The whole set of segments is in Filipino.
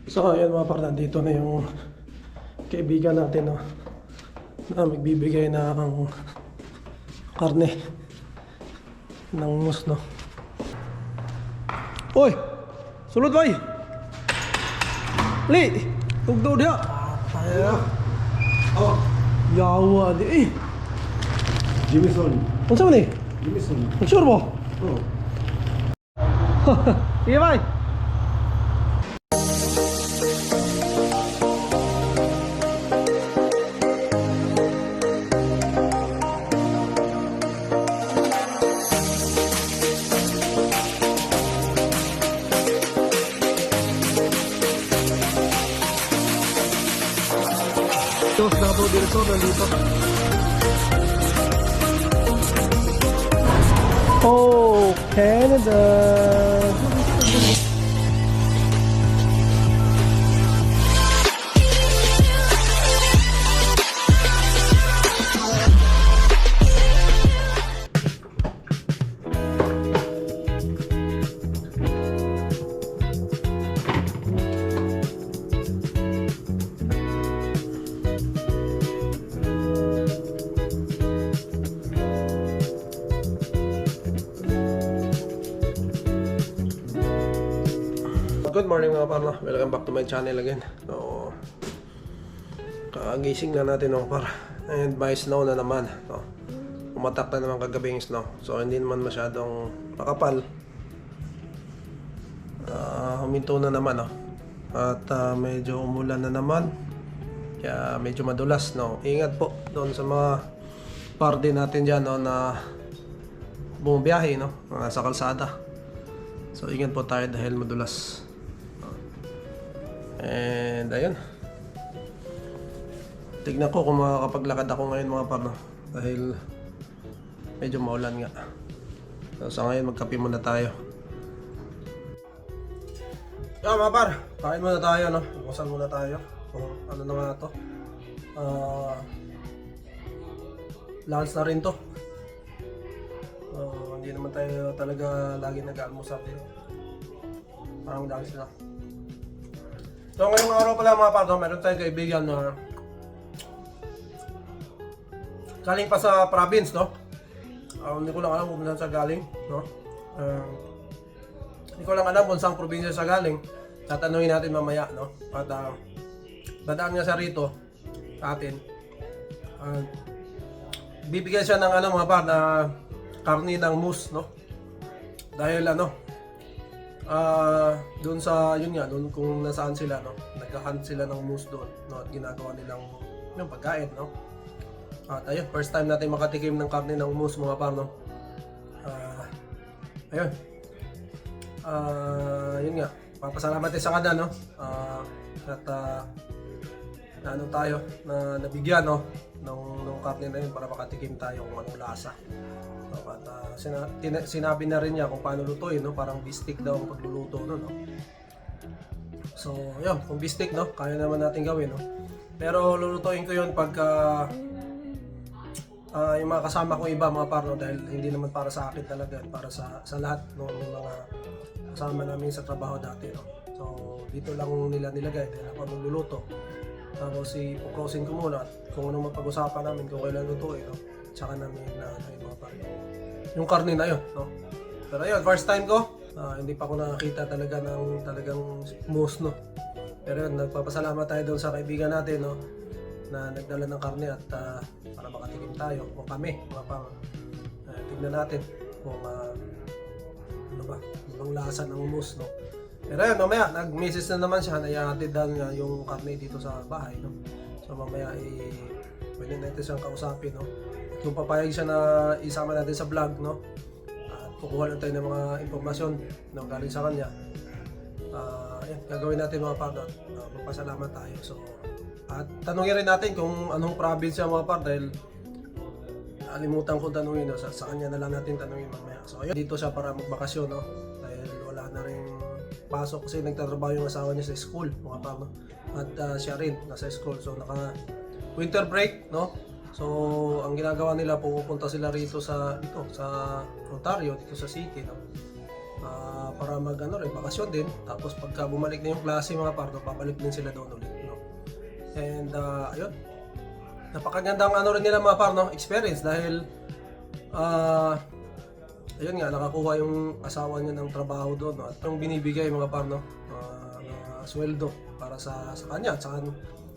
So ayun mga par, dito na yung kaibigan natin, no, na magbibigay ng karne ng mus, no. Oy! Sulod bay! Li! Tugdo dia! Oh, Yawa di eh! Jimison. Ano sa man eh? Jimison. Sure ba? Oh. Sige bay! Dos Davao del Sur nandito. Oh, Canada! Good morning mga par, welcome back to my channel again. So, kagising na natin mga par, and by snow na naman. So, umatak na naman kagabing snow. So hindi naman masyadong makapal. Huminto na naman, no? At medyo umulan na naman. Kaya medyo madulas, no? Ingat po doon sa mga party natin dyan, no, na bumabiyahe, no? Sa kalsada. So ingat po tayo dahil madulas. And ayun, tignan ko kung makakapaglakad ako ngayon mga par, no? Dahil medyo maulan nga. So sa ngayon magkape muna tayo. Mga par, kain muna tayo, no? Bukasan muna tayo kung ano na nga to. Lunch na rin to. Hindi naman tayo talaga lagi nag-almusal din. Parang dahil sila. So ngayong araw pala mga par, meron tayong kaibigan na galing pa sa province, no? Hindi ko lang alam kung saan siya galing, no? Hindi ko lang alam kung saan probinsya siya galing. Tatanungin natin mamaya, no? At dadaan nga siya rito sa atin. Bibigyan siya ng ano mga par, na karne ng moose, no? Dahil ano, doon sa yun nga, doon kung nasaan sila, no, naghahunt sila ng moose doon, no, at ginagawa nilang yung pagkain, no. At ayun, first time natin makatikim ng karne ng moose mga par, no. Ayun, yun nga, papasalamat tayo sa kanya, no. At ano tayo na nabigyan, no, ng karne na yun para makatikim tayo kung anong lasa. At sinabi na rin niya kung paano lutuin, no? Parang bistik daw ang pagluluto, no? So, yun, kung bistik, no? Kaya naman natin gawin, no? Pero lulutuin ko yun pagka yung mga kasama kong iba, mga par, no? Dahil hindi naman para sa akin talaga, para sa lahat, no? Ng mga kasama namin sa trabaho dati, no? So, dito lang nila nilagay dahil ako magluluto. Tapos ipuprosin ko muna at kung anong mapag-usapan namin kung kailan lutuin, no? Tsaka namin yung mga par, yung karne na yun, no? Pero yun, first time ko, hindi pa ako nakakita talaga ng talagang moose, no? Pero yun, nagpapasalamat tayo doon sa kaibigan natin, no, na nagdala ng karne at para makatikim tayo, o kami, mga pang tignan natin kung ano ba, ibang lasa ng moose, no? Pero yun, mamaya, nag-message na naman siya na ihatid daw niya yung karne dito sa bahay, no? So mamaya, pwede natin siyang kausapin, no? Kung papayag siya na isama natin sa vlog, no? At kukuha lang tayo ng mga impormasyon na galing sa kanya. Yan, gagawin natin mga par, magpasalamat tayo. So, at tanungin rin natin kung anong province siya mga par, dahil alimutan kong tanungin, no? Sa kanya na lang natin tanungin mamaya. So ayun, dito siya para magbakasyon, no? Dahil wala na rin pasok kasi nagtatrabaho yung asawa niya sa school, mga par, no? At siya rin nasa school, so naka winter break, no? So, ang ginagawa nila, pupunta sila rito sa Ontario, dito sa city, no? para mag ano rin, bakasyon din. Tapos pagka bumalik na yung klase mga par, babalik din sila doon ulit, no? And ayun, napakagandang ano rin nila mga par, no? Experience dahil ayun nga, nakakuha yung asawa niya ng trabaho doon, no? At yung binibigay mga par, no? Na sweldo para sa kanya at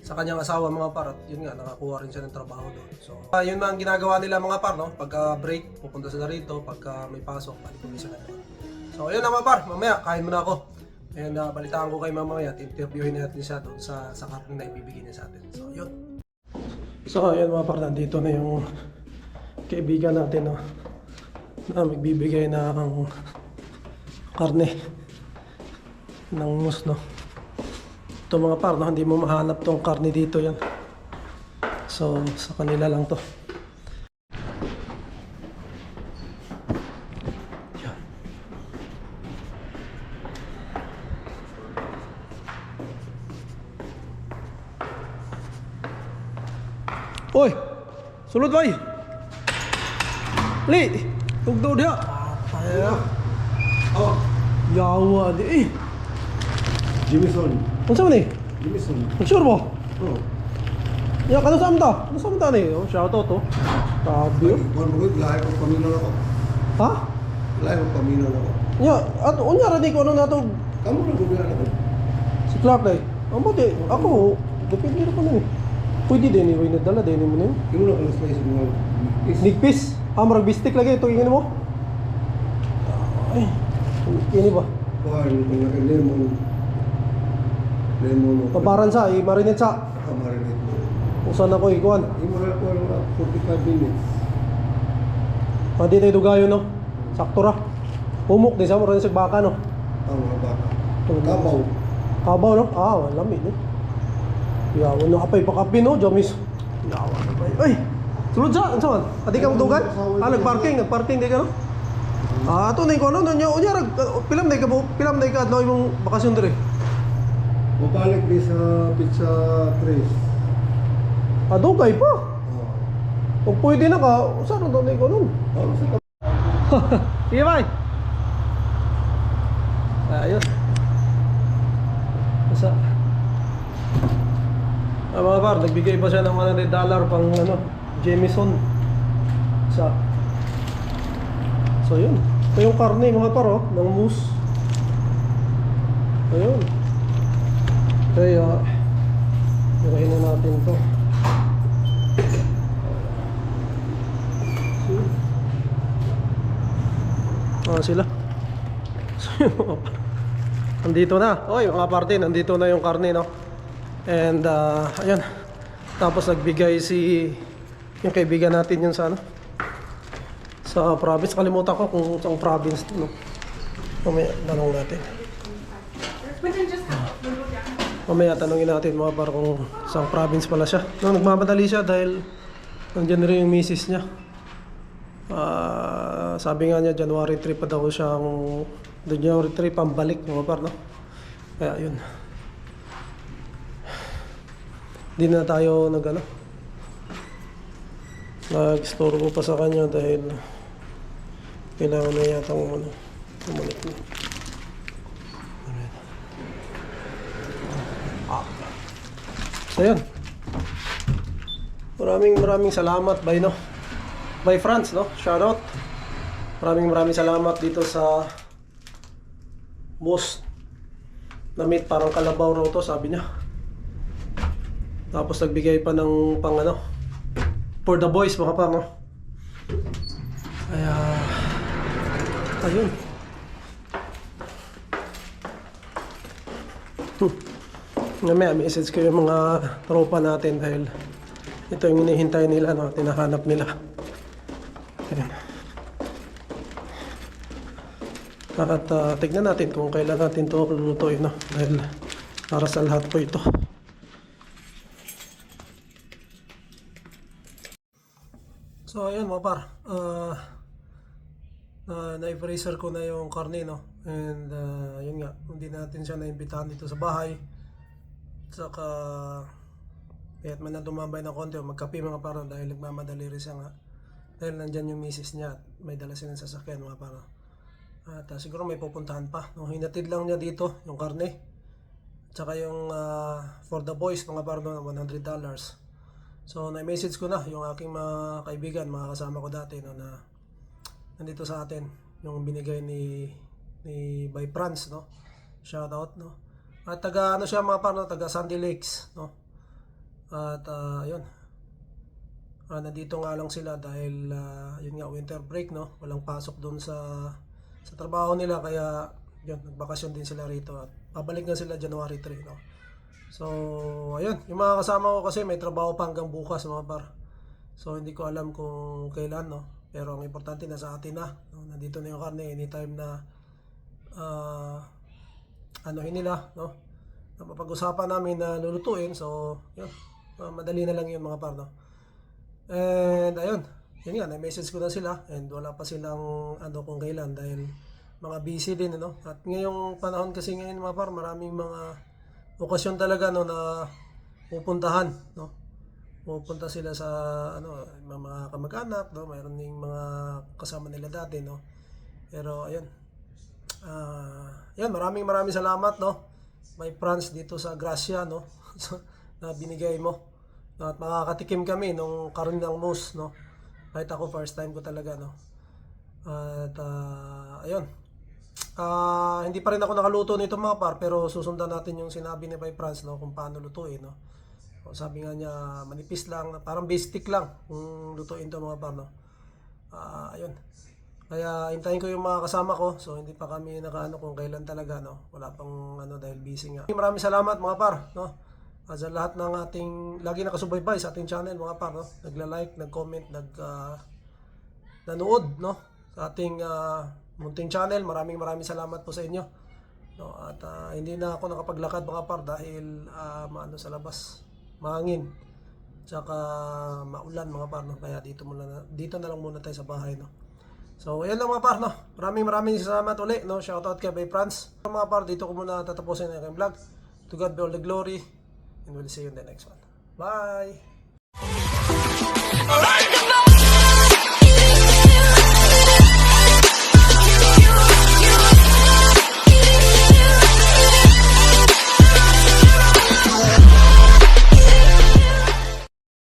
sa kanyang asawa mga par, at yun nga, nakakuha rin siya ng trabaho doon. So yun mga ginagawa nila mga par, no? Pagka break, pupunta sila rito, pagka may pasok, balik ulit sila doon. So ayun na mga par, mamaya kain muna ako. And balitaan ko kay mamaya at interviewin natin siya doon sa karne na ibibigay niya sa atin. So yun. So ayun mga par, nandito na yung kaibigan natin, no? Na magbibigay na ng karne ng mus, no? Ito mga par, no? Hindi mo mahanap tong karne dito, yan. So sa kanila lang to. Yan. Oy! Sulod bay! Li! Tugdo dia! Papaya! Oh, Yawa di eh! Jimison. Ano sa ni? Jimison. Sure ba? Oh. Ya, kano saan ta? Ano saan ta ni? Oh, shoutout to. Tabi. Kung bukod, lahat ko pamino na ako. Ha? Lahat ko pamino na ako. Ya, at unya ra di ko ano nato Kamu na gumihan ako. si Clark dai. Amo di ako depende ra ko ni. Pwede din ni way nadala din mo ni. Imo na kalas na isip mga Nigpis. Marag bistik lagi ito ingin mo. Ay. Ini ba? Kuhan, mga lemon. Lemon. Pabaran sa i-marinate sa. Kamarinate mo. Usan ako ikuan. Imo na ko mga 45 minutes. Di tayo dugayon no. Sakto ra. Humok din sa mo rin sa baka no. Ang mga baka. Kabaw. Kabaw no? Lamig no. Yawan no apay pakapi no, Jomis. Yawan na ba? Ay! Sulod sa, ano man? Ati kang dugan? Nagparking di ka no? Ato na yung ano, unya pilam na ka, adlaw mong bakasyon dire. Mabalik di sa Pizza Trace. Dugay pa. Oh. Kung pwede na ka, saan na na ko nun? Oh, sa Sige bye! Ayun. Masa? Mga par, nagbigay pa siya ng $100 pang ano, Jameson. Isa. So yun. Ito yung karne mga par, oh, ng moose. Ayun. Kaya, irahin na natin to. Sila. So yun mga par. Nandito na. Oy mga parte, nandito na yung karne, no? And ayun. Tapos nagbigay yung kaibigan natin yun sa ano, sa province. Kalimutan ko kung saan province to, no? Mamaya tanong natin. Mamaya tanongin natin mga par kung saan province pala siya. No, nagmamadali siya dahil nandiyan rin yung misis niya. Sabi nga niya January 3 pa daw siyang January 3 pambalik mga par, no? Kaya yun. Hindi na tayo nag-istorbo pa sa kanya dahil kailangan na yata bumalik na. So yun. Maraming salamat by France, no? Shoutout. Maraming salamat dito sa boss na meat, parang kalabaw raw to sabi niya. Tapos nagbigay pa ng pang for the boys mga pa, no? Kaya ayun. Mamaya message ko yung mga tropa natin dahil ito yung hinihintay nila, no? Tinahanap nila. Ayun. At tignan natin kung kailan natin ito lulutuin, no? Dahil para sa lahat po ito. So ayun mga par, na-freezer ko na yung karne, no? And yun nga, hindi natin siya naimbitahan dito sa bahay. Saka kaya't man na dumambay ng konti o magkape mga par, dahil nagmamadali rin siya nga. Dahil nandyan yung misis niya at may dala silang sasakyan mga par. At siguro may pupuntahan pa. No? Hinatid lang niya dito yung karne. Tsaka yung for the boys, mga par, no, $100. So, na-message ko na yung aking mga kaibigan, mga kasama ko dati, no, na nandito sa atin yung binigay ni by France, no. Shout out, no. At taga ano siya mga par, no, taga Sandy Lakes, no. At ayun. Nandito nga lang sila dahil yun nga, winter break, no. Walang pasok doon sa trabaho nila, kaya yun, nagbakasyon din sila rito at pabalik na sila January 3, no. So, ayun, yung mga kasama ko kasi may trabaho pa hanggang bukas, mga par. So, hindi ko alam kung kailan, no. Pero ang importante na sa atin na, no? Nandito na yung karne anytime na anuhin nila, no. Napapag-usapan namin na lulutuin. So, yun, madali na lang yun, mga par, no. And ayun, yun nga, na-message ko na sila and wala pa silang ano kung kailan dahil mga busy din, no. At ngayong panahon kasi ngayon, mga par, maraming mga okasyon talaga, no, na pupuntahan, no. Pupunta sila sa ano, mga kamag-anak, no, mayroon ding mga kasama nila dati, no. Pero ayun. Yan, maraming salamat, no. May France dito sa Gracia, no. Na binigay mo. No, at makakatikim kami nung karon ng mousse, no. Kahit ako first time ko talaga, no. At ayun. Hindi pa rin ako nakaluto nito, mga par, pero susundan natin yung sinabi ni Bay France, no, kung paano lutuin, no. Sabi nga niya, manipis lang, parang basic lang kung lutuin to, mga par, no. Ayun. Kaya hintayin ko yung mga kasama ko, so hindi pa kami nakaano kung kailan talaga, no. Wala pang ano dahil busy nga. Maraming salamat, mga par, no. Sa lahat ng ating lagi nakasubaybay sa ating channel, mga par, no. Nagla-like, nag-comment, nanood, no, sa ating munting channel. Maraming salamat po sa inyo, no. At hindi na ako nakapaglakad, mga par, dahil maano sa labas, mahangin, tsaka maulan, mga par, no. Kaya dito na lang muna tayo sa bahay, no. So ayan lang, mga par, no. Maraming salamat uli, no. Shoutout kay Bay France. Mga par, dito ko muna tatapusin ang aking vlog. To God be all the glory, and we'll see you in the next one. Bye!